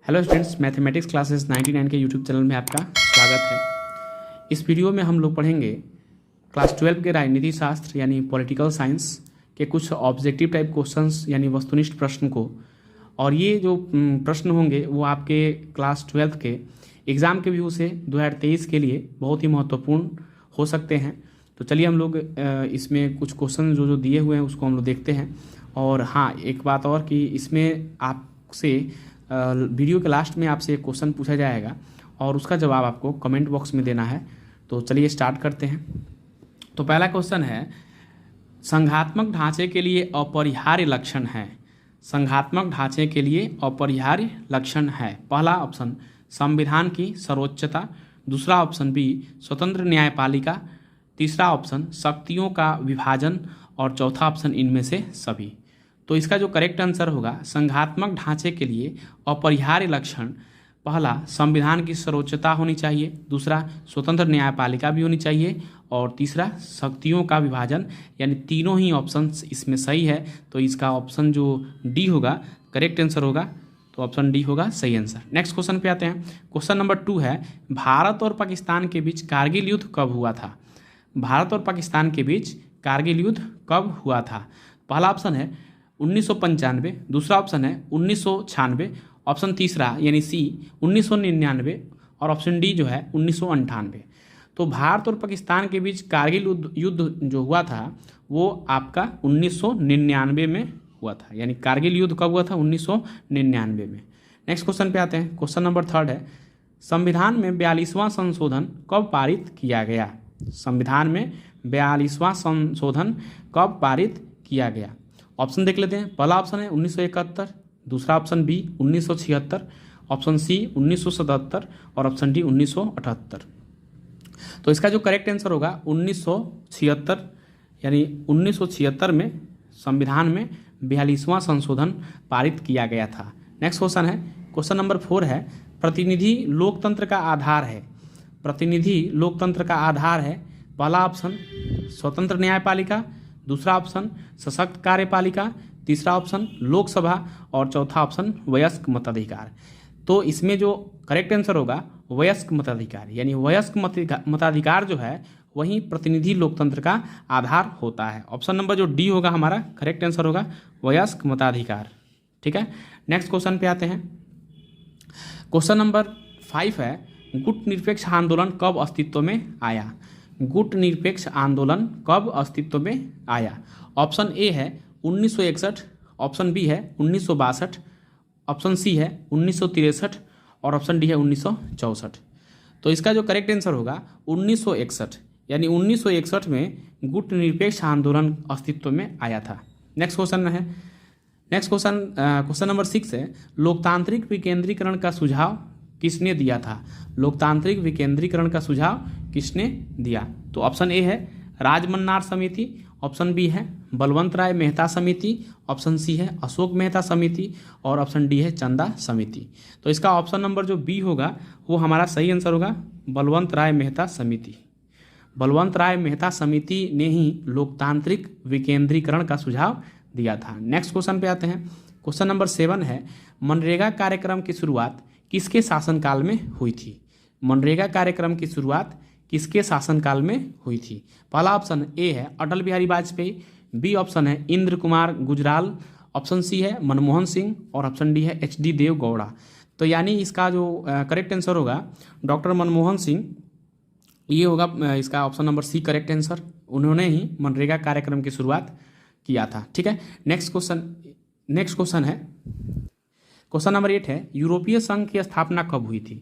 Hello students, mathematics classes 99 के YouTube channel में आपका स्वागत है। इस वीडियो में हम लोग पढ़ेंगे क्लास 12 के राजनीति शास्त्र यानी पॉलिटिकल साइंस के कुछ ऑब्जेक्टिव टाइप क्वेश्चंस यानी वस्तुनिष्ठ प्रश्न को। और ये जो प्रश्न होंगे वो आपके क्लास 12 के एग्ज़ाम के व्यू से 2023 के लिए बहुत ही महत्वपूर्ण हो सकते हैं। तो चलिए हम लोग इसमें कुछ क्वेश्चन जो दिए हुए हैं उसको हम लोग देखते हैं। और हाँ, एक बात और कि इसमें आपसे वीडियो के लास्ट में आपसे एक क्वेश्चन पूछा जाएगा और उसका जवाब आपको कमेंट बॉक्स में देना है। तो चलिए स्टार्ट करते हैं। तो पहला क्वेश्चन है, संघात्मक ढांचे के लिए अपरिहार्य लक्षण है। संघात्मक ढांचे के लिए अपरिहार्य लक्षण है। पहला ऑप्शन संविधान की सर्वोच्चता, दूसरा ऑप्शन बी स्वतंत्र न्यायपालिका, तीसरा ऑप्शन शक्तियों का विभाजन और चौथा ऑप्शन इनमें से सभी। तो इसका जो करेक्ट आंसर होगा, संघात्मक ढांचे के लिए अपरिहार्य लक्षण, पहला संविधान की सर्वोच्चता होनी चाहिए, दूसरा स्वतंत्र न्यायपालिका भी होनी चाहिए और तीसरा शक्तियों का विभाजन, यानी तीनों ही ऑप्शन इसमें सही है। तो इसका ऑप्शन जो डी होगा करेक्ट आंसर होगा, तो ऑप्शन डी होगा सही आंसर। नेक्स्ट क्वेश्चन पे आते हैं। क्वेश्चन नंबर 2 है, भारत और पाकिस्तान के बीच कारगिल युद्ध कब हुआ था। भारत और पाकिस्तान के बीच कारगिल युद्ध कब हुआ था। पहला ऑप्शन है 1995, दूसरा ऑप्शन है 1996, ऑप्शन तीसरा यानी सी 1999 और ऑप्शन डी जो है 1998। तो भारत और पाकिस्तान के बीच कारगिल युद्ध जो हुआ था वो आपका 1999 में हुआ था, यानी कारगिल युद्ध कब हुआ था, 1999 में। नेक्स्ट क्वेश्चन पे आते हैं। क्वेश्चन नंबर 3 है, संविधान में 42वां संशोधन कब पारित किया गया। संविधान में 42वां संशोधन कब पारित किया गया। ऑप्शन देख लेते हैं। पहला ऑप्शन है 1971, दूसरा ऑप्शन बी 1976, ऑप्शन सी 1977 और ऑप्शन डी 1978। तो इसका जो करेक्ट आंसर होगा 1976, यानी 1976 में संविधान में 42वां संशोधन पारित किया गया था। नेक्स्ट क्वेश्चन है, क्वेश्चन नंबर 4 है, प्रतिनिधि लोकतंत्र का आधार है। प्रतिनिधि लोकतंत्र का आधार है। पहला ऑप्शन स्वतंत्र न्यायपालिका, दूसरा ऑप्शन सशक्त कार्यपालिका, तीसरा ऑप्शन लोकसभा और चौथा ऑप्शन वयस्क मताधिकार। तो इसमें जो करेक्ट आंसर होगा वयस्क मताधिकार, यानी वयस्क मताधिकार जो है वही प्रतिनिधि लोकतंत्र का आधार होता है। ऑप्शन नंबर जो डी होगा हमारा करेक्ट आंसर होगा वयस्क मताधिकार। ठीक है, नेक्स्ट क्वेश्चन पे आते हैं। क्वेश्चन नंबर 5 है, गुट निरपेक्ष आंदोलन कब अस्तित्व में आया। गुट निरपेक्ष आंदोलन कब अस्तित्व में आया। ऑप्शन ए है 1961, ऑप्शन बी है 1962, ऑप्शन सी है 1963 और ऑप्शन डी है 1964। तो इसका जो करेक्ट आंसर होगा 1961, यानी 1961 में गुट निरपेक्ष आंदोलन अस्तित्व में आया था। नेक्स्ट क्वेश्चन है, क्वेश्चन नंबर 6 है, लोकतांत्रिक विकेंद्रीकरण का सुझाव किसने दिया था। लोकतांत्रिक विकेंद्रीकरण का सुझाव किसने दिया। तो ऑप्शन ए है राजमन्नार समिति, ऑप्शन बी है बलवंत राय मेहता समिति, ऑप्शन सी है अशोक मेहता समिति और ऑप्शन डी है चंदा समिति। तो इसका ऑप्शन नंबर जो बी होगा वो हमारा सही आंसर होगा बलवंत राय मेहता समिति। बलवंत राय मेहता समिति ने ही लोकतांत्रिक विकेंद्रीकरण का सुझाव दिया था। नेक्स्ट क्वेश्चन पे आते हैं। क्वेश्चन नंबर 7 है, मनरेगा कार्यक्रम की शुरुआत किसके शासनकाल में हुई थी। मनरेगा कार्यक्रम की शुरुआत किसके शासनकाल में हुई थी। पहला ऑप्शन ए है अटल बिहारी वाजपेयी, बी ऑप्शन है इंद्र कुमार गुजराल, ऑप्शन सी है मनमोहन सिंह और ऑप्शन डी है एच डी देवगौड़ा। तो यानी इसका जो करेक्ट आंसर होगा डॉक्टर मनमोहन सिंह, ये होगा इसका option number C correct answer. उन्होंने ही मनरेगा कार्यक्रम की शुरुआत किया था। ठीक है, नेक्स्ट क्वेश्चन है, क्वेश्चन नंबर 8 है, यूरोपीय संघ की स्थापना कब हुई थी।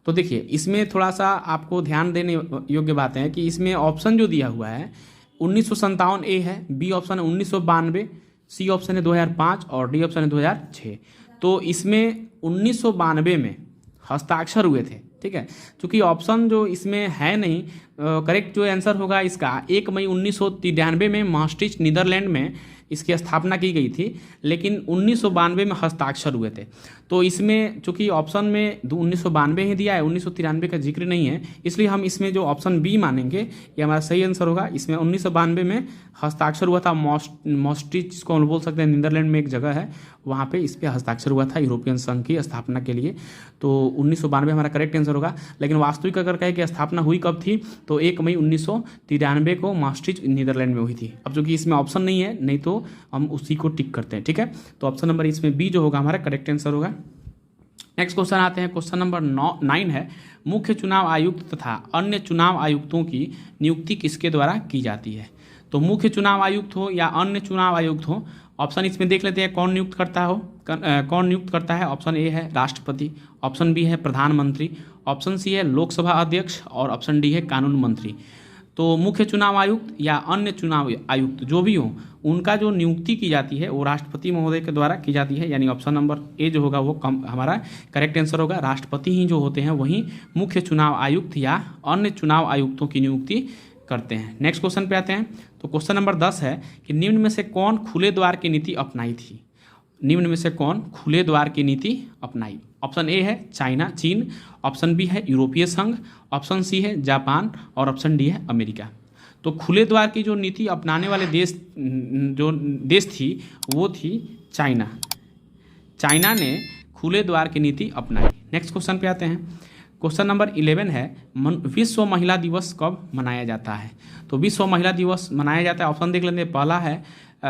तो देखिए इसमें थोड़ा सा आपको ध्यान देने योग्य बातें हैं कि इसमें ऑप्शन जो दिया हुआ है 1957 ए है, बी ऑप्शन है 1992, सी ऑप्शन है 2005 और डी ऑप्शन है 2006। तो इसमें 1992 में हस्ताक्षर हुए थे। ठीक है, चूँकि ऑप्शन जो इसमें है नहीं, करेक्ट जो आंसर होगा इसका 1 मई 1993 में maastricht नीदरलैंड में इसकी स्थापना की गई थी, लेकिन 1992 में हस्ताक्षर हुए थे। तो इसमें चूंकि ऑप्शन में 1992 ही दिया है, 1993 का जिक्र नहीं है, इसलिए हम इसमें जो ऑप्शन बी मानेंगे ये हमारा सही आंसर होगा। इसमें 1992 में हस्ताक्षर हुआ था। मॉस्ट्रिच जिसको हम बोल सकते हैं, नीदरलैंड में एक जगह है, वहाँ पे इस पर हस्ताक्षर हुआ था यूरोपियन संघ की स्थापना के लिए। तो 1992 हमारा करेक्ट आंसर होगा। लेकिन वास्तविक अगर कहे कि स्थापना हुई कब थी, तो 1 मई 1993 को मॉस्ट्रिच नीदरलैंड में हुई थी। अब चूंकि इसमें ऑप्शन नहीं है, नहीं तो हम उसी को टिक करते हैं, ठीक है। तो ऑप्शन नंबर इसमें बी जो होगा हमारा करेक्ट आंसर होगा। नेक्स्ट क्वेश्चन आते हैं, क्वेश्चन नंबर 9 है, मुख्य चुनाव आयुक्त तथा अन्य चुनाव आयुक्तों की नियुक्ति किसके द्वारा की जाती है। तो मुख्य चुनाव आयुक्त हो या अन्य चुनाव आयुक्त हो, ऑप्शन इसमें देख लेते हैं कौन नियुक्त करता है। ऑप्शन ए है राष्ट्रपति, ऑप्शन बी है प्रधानमंत्री, ऑप्शन सी है लोकसभा अध्यक्ष और ऑप्शन डी है कानून मंत्री। तो मुख्य चुनाव आयुक्त या अन्य चुनाव आयुक्त जो भी हो, उनका जो नियुक्ति की जाती है वो राष्ट्रपति महोदय के द्वारा की जाती है। यानी ऑप्शन नंबर ए जो होगा वो हमारा करेक्ट आंसर होगा। राष्ट्रपति ही जो होते हैं वही मुख्य चुनाव आयुक्त या अन्य चुनाव आयुक्तों की नियुक्ति करते हैं। नेक्स्ट क्वेश्चन पे आते हैं। तो क्वेश्चन नंबर 10 है कि निम्न में से कौन खुले द्वार की नीति अपनाई थी। निम्न में से कौन खुले द्वार की नीति अपनाई। ऑप्शन ए है चीन, ऑप्शन बी है यूरोपीय संघ, ऑप्शन सी है जापान और ऑप्शन डी है अमेरिका। तो खुले द्वार की जो नीति अपनाने वाले देश थी वो थी चाइना। चाइना ने खुले द्वार की नीति अपनाई। नेक्स्ट क्वेश्चन पे आते हैं। क्वेश्चन नंबर 11 है, विश्व महिला दिवस कब मनाया जाता है। तो विश्व महिला दिवस मनाया जाता है, ऑप्शन देख लेते हैं। पहला है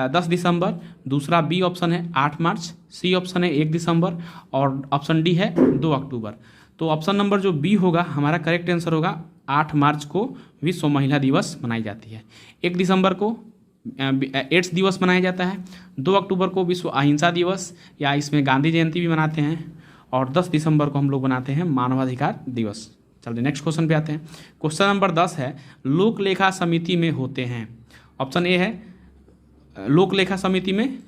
10 दिसंबर, दूसरा बी ऑप्शन है 8 मार्च, सी ऑप्शन है 1 दिसंबर और ऑप्शन डी है 2 अक्टूबर। तो ऑप्शन नंबर जो बी होगा हमारा करेक्ट आंसर होगा। 8 मार्च को विश्व महिला दिवस मनाई जाती है। 1 दिसंबर को एड्स दिवस मनाया जाता है। 2 अक्टूबर को विश्व अहिंसा दिवस या इसमें गांधी जयंती भी मनाते हैं और 10 दिसंबर को हम लोग बनाते हैं मानवाधिकार दिवस। चलिए नेक्स्ट क्वेश्चन पे आते हैं। क्वेश्चन नंबर 10 है, लोक लेखा समिति में होते हैं। ऑप्शन ए है लोक लेखा समिति में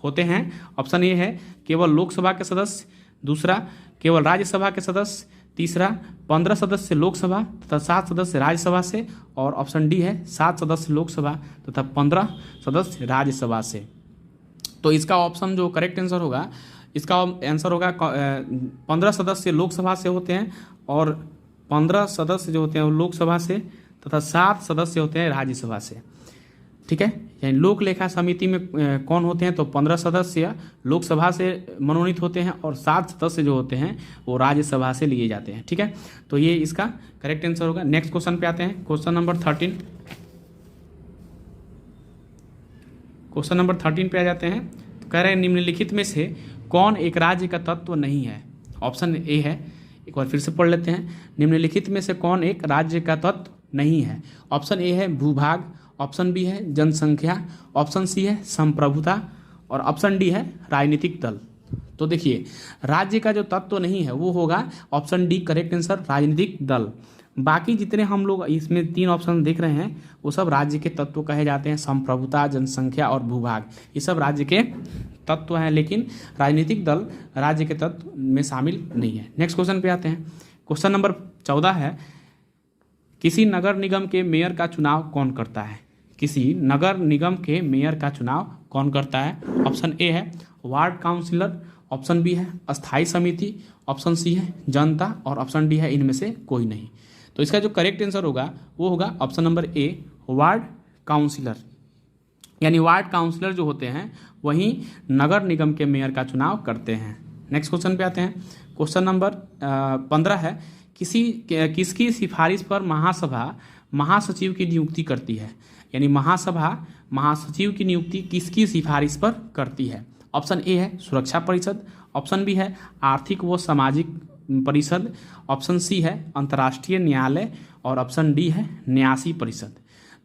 होते हैं, ऑप्शन ए है केवल लोकसभा के सदस्य, दूसरा केवल राज्यसभा के सदस्य, तीसरा 15 सदस्य लोकसभा तथा 7 सदस्य राज्यसभा से और ऑप्शन डी है 7 सदस्य लोकसभा तथा 15 सदस्य राज्यसभा से। तो इसका ऑप्शन जो करेक्ट आंसर होगा, इसका आंसर होगा 15 सदस्य लोकसभा से होते हैं और 15 सदस्य जो होते हैं वो लोकसभा से तथा 7 सदस्य होते हैं राज्यसभा से, ठीक है। यानी लोक लेखा समिति में कौन होते हैं, तो 15 सदस्य लोकसभा से मनोनीत होते हैं और 7 सदस्य जो होते हैं वो राज्यसभा से लिए जाते हैं, ठीक है। तो ये इसका करेक्ट आंसर होगा। नेक्स्ट क्वेश्चन पे आते हैं। क्वेश्चन नंबर 13 पे आ जाते हैं। तो कह रहे हैं निम्नलिखित में से कौन एक राज्य का तत्व नहीं है। ऑप्शन ए है, एक बार फिर से पढ़ लेते हैं। निम्नलिखित में से कौन एक राज्य का तत्व नहीं है। ऑप्शन ए है भूभाग, ऑप्शन बी है जनसंख्या, ऑप्शन सी है संप्रभुता और ऑप्शन डी है राजनीतिक दल। तो देखिए राज्य का जो तत्व नहीं है वो होगा ऑप्शन डी करेक्ट आंसर, राजनीतिक दल। बाकी जितने हम लोग इसमें 3 ऑप्शन देख रहे हैं वो सब राज्य के तत्व कहे जाते हैं। संप्रभुता, जनसंख्या और भूभाग ये सब राज्य के तत्व हैं, लेकिन राजनीतिक दल राज्य के तत्व में शामिल नहीं है। नेक्स्ट क्वेश्चन पे आते हैं। क्वेश्चन नंबर 14 है, किसी नगर निगम के मेयर का चुनाव कौन करता है। किसी नगर निगम के मेयर का चुनाव कौन करता है। ऑप्शन ए है वार्ड काउंसिलर, ऑप्शन बी है अस्थायी समिति, ऑप्शन सी है जनता और ऑप्शन डी है इनमें से कोई नहीं। तो इसका जो करेक्ट आंसर होगा वो होगा option number A ward councillor. यानी वार्ड काउंसिलर जो होते हैं वही नगर निगम के मेयर का चुनाव करते हैं। नेक्स्ट क्वेश्चन पे आते हैं। क्वेश्चन नंबर 15 है, किसकी सिफारिश पर महासभा महासचिव की नियुक्ति करती है। यानी महासभा महासचिव की नियुक्ति किसकी सिफारिश पर करती है। ऑप्शन ए है सुरक्षा परिषद, ऑप्शन बी है आर्थिक व सामाजिक परिषद, ऑप्शन सी है अंतर्राष्ट्रीय न्यायालय और ऑप्शन डी है न्यासी परिषद।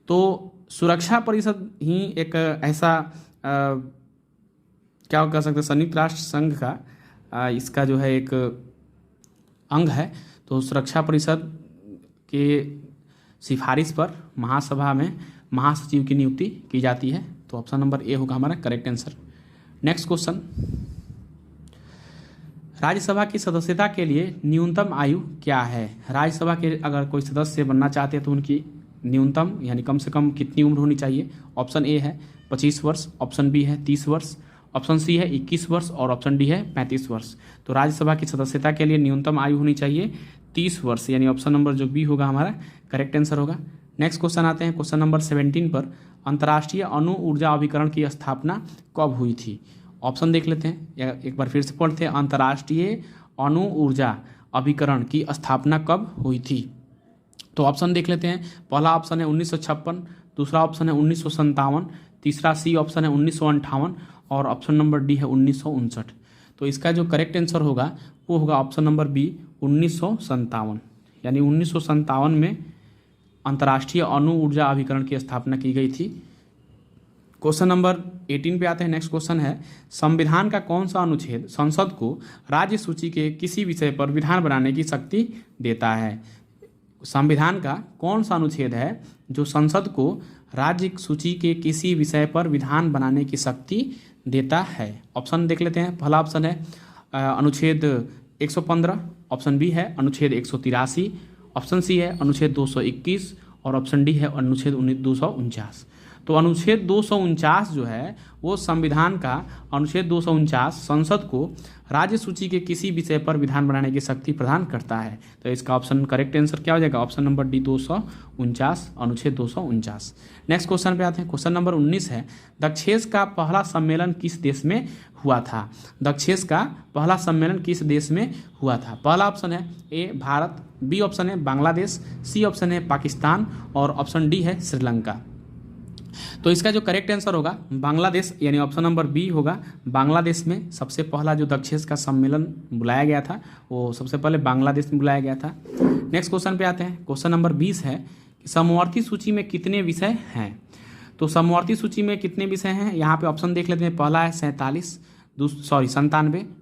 तो सुरक्षा परिषद ही एक ऐसा क्या कह सकते हैं संयुक्त राष्ट्र संघ का इसका जो है एक अंग है। तो सुरक्षा परिषद के सिफारिश पर महासभा में महासचिव की नियुक्ति की जाती है। तो ऑप्शन नंबर ए होगा हमारा correct answer. Next question, Rajya Sabha की सदस्यता के लिए न्यूनतम आयु क्या है। राज्यसभा के अगर कोई सदस्य बनना चाहते हैं तो उनकी न्यूनतम यानी कम से कम कितनी उम्र होनी चाहिए। ऑप्शन ए है 25 वर्ष, ऑप्शन बी है 30 वर्ष, ऑप्शन सी है 21 वर्ष और ऑप्शन डी है 35 वर्ष। तो राज्यसभा की सदस्यता के लिए न्यूनतम आयु होनी चाहिए 30 वर्ष, यानी ऑप्शन नंबर जो बी होगा हमारा करेक्ट आंसर होगा। नेक्स्ट क्वेश्चन आते हैं क्वेश्चन नंबर 17 पर। अंतर्राष्ट्रीय अणु ऊर्जा अभिकरण की स्थापना कब हुई थी? ऑप्शन देख लेते हैं, एक बार फिर से पढ़ते हैं। अंतर्राष्ट्रीय अणु ऊर्जा अभिकरण की स्थापना कब हुई थी? तो ऑप्शन देख लेते हैं। पहला ऑप्शन है 1956, दूसरा ऑप्शन है 1957, तीसरा सी ऑप्शन है 1958 और ऑप्शन नंबर डी है 1959। तो इसका जो करेक्ट आंसर होगा वो होगा ऑप्शन नंबर बी 1957, यानी 1957 में अंतर्राष्ट्रीय अणु ऊर्जा अभिकरण की स्थापना की गई थी। क्वेश्चन नंबर 18 पे आते हैं। नेक्स्ट क्वेश्चन है, संविधान का कौन सा अनुच्छेद संसद को राज्य सूची के किसी विषय पर विधान बनाने की शक्ति देता है? संविधान का कौन सा अनुच्छेद है जो संसद को राज्य सूची के किसी विषय पर विधान बनाने की शक्ति देता है? ऑप्शन देख लेते हैं। पहला ऑप्शन है अनुच्छेद 115, ऑप्शन बी है अनुच्छेद 183, ऑप्शन सी है अनुच्छेद 221 और ऑप्शन डी है अनुच्छेद 249। तो अनुच्छेद 249 जो है वो संविधान का अनुच्छेद 249 संसद को राज्य सूची के किसी विषय पर विधान बनाने की शक्ति प्रदान करता है। तो इसका ऑप्शन करेक्ट आंसर क्या हो जाएगा? ऑप्शन नंबर डी 249, अनुच्छेद 249। नेक्स्ट क्वेश्चन पे आते हैं। क्वेश्चन नंबर 19 है, दक्षेस का पहला सम्मेलन किस देश में हुआ था? दक्षेस का पहला सम्मेलन किस देश में हुआ था? पहला ऑप्शन है ए भारत, बी ऑप्शन है बांग्लादेश, सी ऑप्शन है पाकिस्तान और ऑप्शन डी है श्रीलंका। तो इसका जो करेक्ट आंसर होगा बांग्लादेश, यानी ऑप्शन नंबर बी होगा। बांग्लादेश में सबसे पहला जो दक्षेस का सम्मेलन बुलाया गया था वो सबसे पहले बांग्लादेश में बुलाया गया था। नेक्स्ट क्वेश्चन पे आते हैं। क्वेश्चन नंबर 20 है कि समवर्ती सूची में कितने विषय हैं? तो समवर्ती सूची में कितने विषय हैं यहाँ पे ऑप्शन देख लेते हैं। पहला है 97,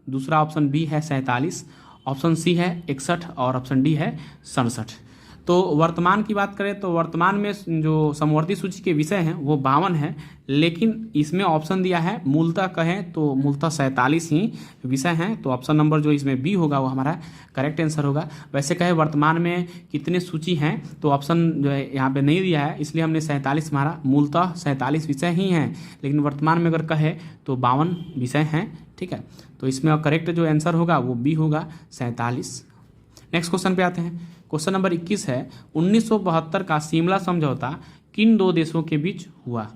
दूसरा ऑप्शन बी है 47, ऑप्शन सी है 61 और ऑप्शन डी है 67। तो वर्तमान की बात करें तो वर्तमान में जो समवर्ती सूची के विषय हैं वो 52 हैं, लेकिन इसमें ऑप्शन दिया है मूलतः कहें तो मूलतः 47 ही विषय हैं। तो ऑप्शन नंबर जो इसमें बी होगा वो हमारा करेक्ट आंसर होगा। वैसे कहे वर्तमान में कितने सूची हैं तो ऑप्शन जो है यहाँ पे नहीं दिया है, इसलिए हमने 47 मारा। मूलतः 47 विषय ही हैं, लेकिन वर्तमान में अगर कहे तो 52 विषय हैं। ठीक है, तो इसमें करेक्ट जो आंसर होगा वो बी होगा 47। नेक्स्ट क्वेश्चन पे आते हैं। क्वेश्चन नंबर 21 है, 1972 का शिमला समझौता किन दो देशों के बीच हुआ?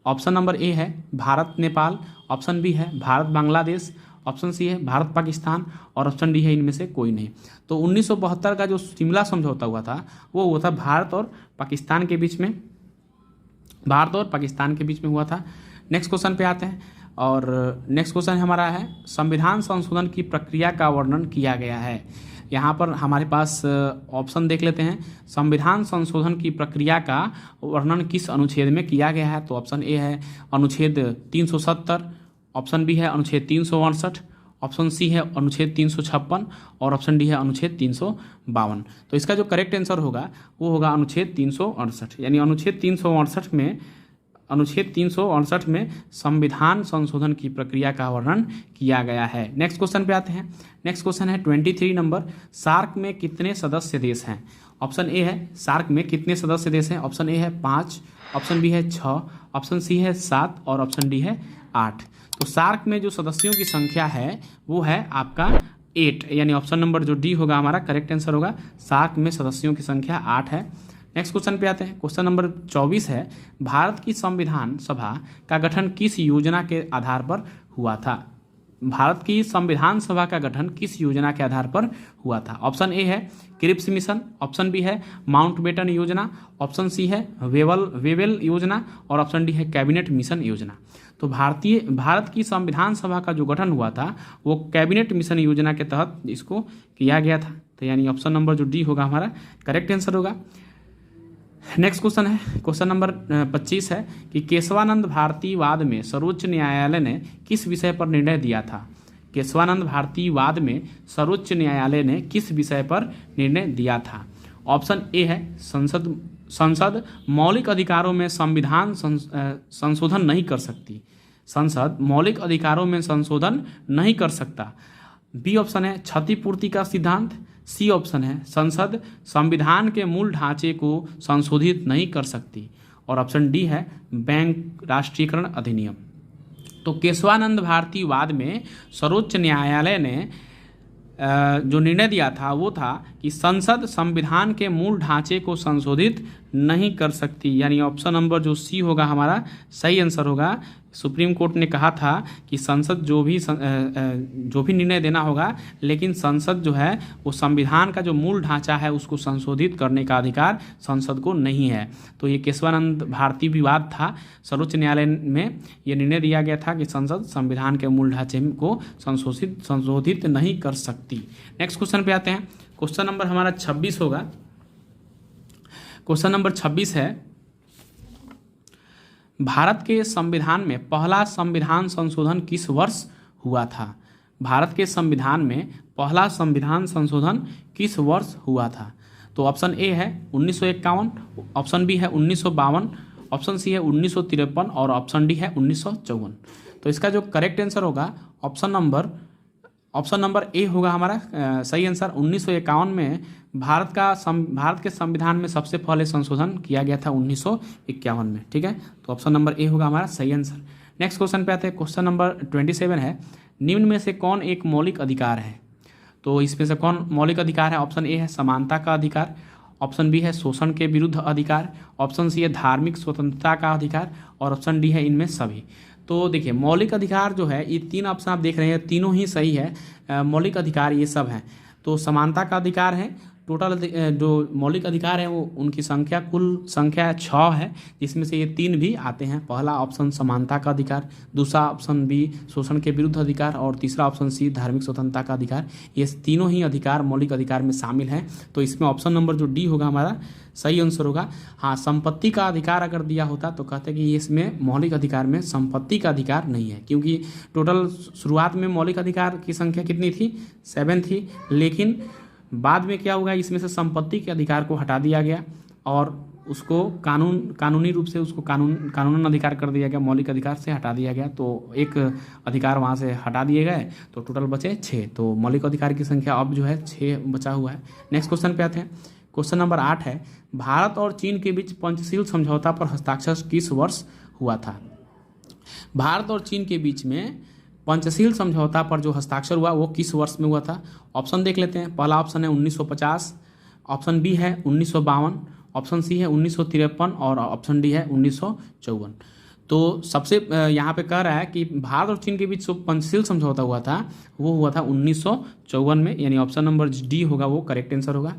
ऑप्शन नंबर ए है भारत नेपाल, ऑप्शन बी है भारत बांग्लादेश, ऑप्शन सी है भारत पाकिस्तान और ऑप्शन डी है इनमें से कोई नहीं। तो 1972 का जो शिमला समझौता हुआ था वो हुआ था भारत और पाकिस्तान के बीच में, हुआ था। नेक्स्ट क्वेश्चन पे आते हैं और नेक्स्ट क्वेश्चन हमारा है, संविधान संशोधन की प्रक्रिया का वर्णन किया गया है। यहाँ पर हमारे पास ऑप्शन देख लेते हैं। संविधान संशोधन की प्रक्रिया का वर्णन किस अनुच्छेद में किया गया है? तो ऑप्शन ए है अनुच्छेद 370, ऑप्शन बी है अनुच्छेद 368, ऑप्शन सी है अनुच्छेद 356 और ऑप्शन डी है अनुच्छेद 352। तो इसका जो करेक्ट आंसर होगा वो होगा अनुच्छेद 368, यानी अनुच्छेद 368 में संविधान संशोधन की प्रक्रिया का वर्णन किया गया है। नेक्स्ट क्वेश्चन पे आते हैं। नेक्स्ट क्वेश्चन है 23 नंबर, सार्क में कितने सदस्य देश हैं? ऑप्शन ए है सार्क में कितने सदस्य देश हैं? ऑप्शन ए है 5, ऑप्शन बी है 6, ऑप्शन सी है 7 और ऑप्शन डी है 8। तो सार्क में जो सदस्यों की संख्या है वो है आपका 8, यानी ऑप्शन नंबर जो डी होगा हमारा करेक्ट आंसर होगा। सार्क में सदस्यों की संख्या 8 है। नेक्स्ट क्वेश्चन पे आते हैं। क्वेश्चन नंबर 24 है, भारत की संविधान सभा का गठन किस योजना के आधार पर हुआ था? भारत की संविधान सभा का गठन किस योजना के आधार पर हुआ था? ऑप्शन ए है क्रिप्स मिशन, ऑप्शन बी है माउंटबेटन योजना, ऑप्शन सी है वेवेल योजना और ऑप्शन डी है कैबिनेट मिशन योजना। तो भारत की संविधान सभा का जो गठन हुआ था वो कैबिनेट मिशन योजना के तहत इसको किया गया था। तो यानी ऑप्शन नंबर जो डी होगा हमारा करेक्ट आंसर होगा। नेक्स्ट क्वेश्चन है, क्वेश्चन नंबर 25 है कि केशवानंद भारतीयवाद में सर्वोच्च न्यायालय ने किस विषय पर निर्णय दिया था? केशवानंद भारतीयवाद में सर्वोच्च न्यायालय ने किस विषय पर निर्णय दिया था? ऑप्शन ए है संसद मौलिक अधिकारों में संविधान संशोधन नहीं कर सकती, संसद मौलिक अधिकारों में संशोधन नहीं कर सकता। बी ऑप्शन है क्षतिपूर्ति का सिद्धांत, सी ऑप्शन है संसद संविधान के मूल ढांचे को संशोधित नहीं कर सकती, और ऑप्शन डी है बैंक राष्ट्रीयकरण अधिनियम। तो केशवानंद भारती वाद में सर्वोच्च न्यायालय ने जो निर्णय दिया था वो था कि संसद संविधान के मूल ढांचे को संशोधित नहीं कर सकती, यानी ऑप्शन नंबर जो सी होगा हमारा सही आंसर होगा। सुप्रीम कोर्ट ने कहा था कि संसद जो भी निर्णय देना होगा, लेकिन संसद जो है वो संविधान का जो मूल ढांचा है उसको संशोधित करने का अधिकार संसद को नहीं है। तो ये केशवानंद भारती विवाद था, सर्वोच्च न्यायालय में ये निर्णय दिया गया था कि संसद संविधान के मूल ढांचे को संशोधित नहीं कर सकती। नेक्स्ट क्वेश्चन पे आते हैं। क्वेश्चन नंबर हमारा 26 होगा। क्वेश्चन नंबर 26 है, भारत के संविधान में पहला संविधान संशोधन किस वर्ष हुआ था? भारत के संविधान में पहला संविधान संशोधन किस वर्ष हुआ था? तो ऑप्शन ए है 1951, ऑप्शन बी है 1952, ऑप्शन सी है 1953 और ऑप्शन डी है 1954। तो इसका जो करेक्ट आंसर होगा ऑप्शन नंबर ए होगा हमारा सही आंसर। 1951 में भारत के संविधान में सबसे पहले संशोधन किया गया था 1951 में। ठीक है, तो ऑप्शन नंबर ए होगा हमारा सही आंसर। नेक्स्ट क्वेश्चन पे आते हैं। क्वेश्चन नंबर 27 है, निम्न में से कौन एक मौलिक अधिकार है? तो इसमें से कौन मौलिक अधिकार है? ऑप्शन ए है समानता का अधिकार, ऑप्शन बी है शोषण के विरुद्ध अधिकार, ऑप्शन सी है धार्मिक स्वतंत्रता का अधिकार और ऑप्शन डी है इनमें सभी। तो देखिए मौलिक अधिकार जो है ये तीन ऑप्शन आप देख रहे हैं, तीनों ही सही है। मौलिक अधिकार ये सब हैं। तो समानता का अधिकार है, टोटल जो मौलिक अधिकार है वो उनकी संख्या कुल संख्या 6 है, जिसमें से ये 3 भी आते हैं। पहला ऑप्शन समानता का अधिकार, दूसरा ऑप्शन बी शोषण के विरुद्ध अधिकार और तीसरा ऑप्शन सी धार्मिक स्वतंत्रता का अधिकार। ये तीनों ही अधिकार मौलिक अधिकार में शामिल हैं। तो इसमें ऑप्शन नंबर जो डी होगा हमारा सही आंसर होगा। हाँ, संपत्ति का अधिकार अगर दिया होता तो कहते कि इसमें मौलिक अधिकार में संपत्ति का अधिकार नहीं है, क्योंकि टोटल शुरुआत में मौलिक अधिकार की संख्या कितनी थी? 7 थी, लेकिन बाद में क्या होगा, इसमें से संपत्ति के अधिकार को हटा दिया गया और उसको कानूनी रूप से उसको कानूनन अधिकार कर दिया गया, मौलिक अधिकार से हटा दिया गया। तो एक अधिकार वहाँ से हटा दिए गए तो टोटल बचे 6। तो मौलिक अधिकार की संख्या अब जो है 6 बचा हुआ है। नेक्स्ट क्वेश्चन पे आते हैं। क्वेश्चन नंबर 8 है, भारत और चीन के बीच पंचशील समझौता पर हस्ताक्षर किस वर्ष हुआ था? भारत और चीन के बीच में पंचशील समझौता पर जो हस्ताक्षर हुआ वो किस वर्ष में हुआ था? ऑप्शन देख लेते हैं। पहला ऑप्शन है 1950, ऑप्शन बी है 1952, ऑप्शन सी है 1953 और ऑप्शन डी है 1954। तो सबसे यहाँ पे कह रहा है कि भारत और चीन के बीच जो पंचशील समझौता हुआ था वो हुआ था 1954 में, यानी ऑप्शन नंबर डी होगा वो करेक्ट आंसर होगा।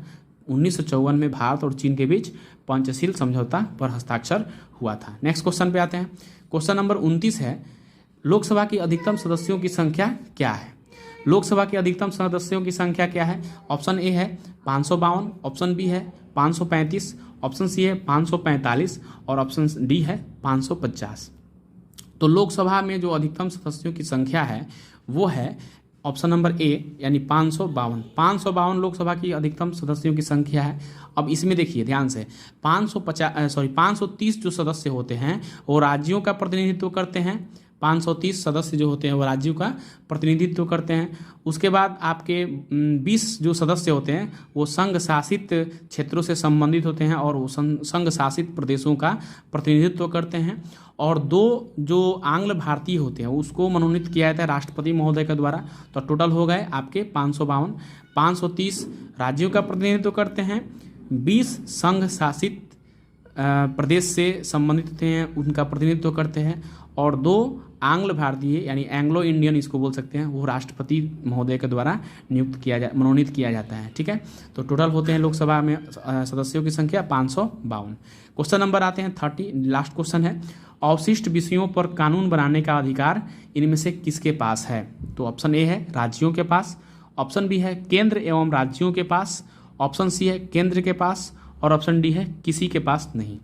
1954 में भारत और चीन के बीच पंचशील समझौता पर हस्ताक्षर हुआ था। नेक्स्ट क्वेश्चन पे आते हैं। क्वेश्चन नंबर 29 है, लोकसभा की अधिकतम सदस्यों की संख्या क्या है? लोकसभा के अधिकतम सदस्यों की संख्या क्या है? ऑप्शन ए है 552, ऑप्शन बी है 535, ऑप्शन सी है 545 और ऑप्शन डी है 550। तो लोकसभा में जो अधिकतम सदस्यों की संख्या है वो है ऑप्शन नंबर ए, यानी 552 लोकसभा की अधिकतम सदस्यों की संख्या है। अब इसमें देखिए ध्यान से 530 जो सदस्य होते हैं वो राज्यों का प्रतिनिधित्व करते हैं। 530 सदस्य जो होते हैं वो राज्यों का प्रतिनिधित्व करते हैं। उसके बाद आपके 20 जो सदस्य होते हैं वो संघ शासित क्षेत्रों से संबंधित होते हैं और वो संघ शासित प्रदेशों का प्रतिनिधित्व करते हैं। और 2 जो आंग्ल भारतीय होते हैं उसको मनोनीत किया जाता है राष्ट्रपति महोदय के द्वारा। तो टोटल हो गए आपके 552। 530 राज्यों का प्रतिनिधित्व करते हैं, 20 संघ शासित प्रदेश से संबंधित होते हैं उनका प्रतिनिधित्व करते हैं और 2 आंग्ल भारतीय यानी एंग्लो इंडियन इसको बोल सकते हैं वो राष्ट्रपति महोदय के द्वारा मनोनीत किया जाता है। ठीक है, तो टोटल होते हैं लोकसभा में सदस्यों की संख्या 552। क्वेश्चन नंबर आते हैं 30, लास्ट क्वेश्चन है, अवशिष्ट विषयों पर कानून बनाने का अधिकार इनमें से किसके पास है? तो ऑप्शन ए है राज्यों के पास, ऑप्शन बी है केंद्र एवं राज्यों के पास, ऑप्शन सी है केंद्र के पास और ऑप्शन डी है किसी के पास नहीं।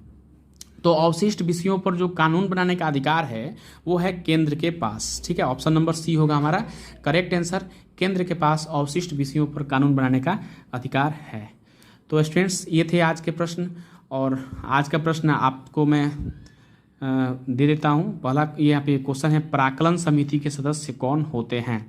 तो अवशिष्ट विषयों पर जो कानून बनाने का अधिकार है वो है केंद्र के पास। ठीक है, ऑप्शन नंबर सी होगा हमारा करेक्ट आंसर। केंद्र के पास अवशिष्ट विषयों पर कानून बनाने का अधिकार है। तो स्टूडेंट्स ये थे आज के प्रश्न और आज का प्रश्न आपको मैं दे देता हूँ। पहला यहाँ पे क्वेश्चन है, प्राक्कलन समिति के सदस्य कौन होते हैं?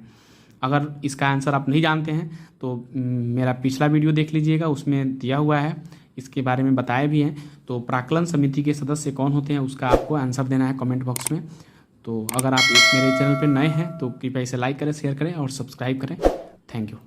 अगर इसका आंसर आप नहीं जानते हैं तो मेरा पिछला वीडियो देख लीजिएगा, उसमें दिया हुआ है इसके बारे में बताए भी हैं। तो प्राक्कलन समिति के सदस्य कौन होते हैं उसका आपको आंसर देना है कमेंट बॉक्स में। तो अगर आप मेरे चैनल पर नए हैं तो कृपया इसे लाइक करें, शेयर करें और सब्सक्राइब करें। Thank you.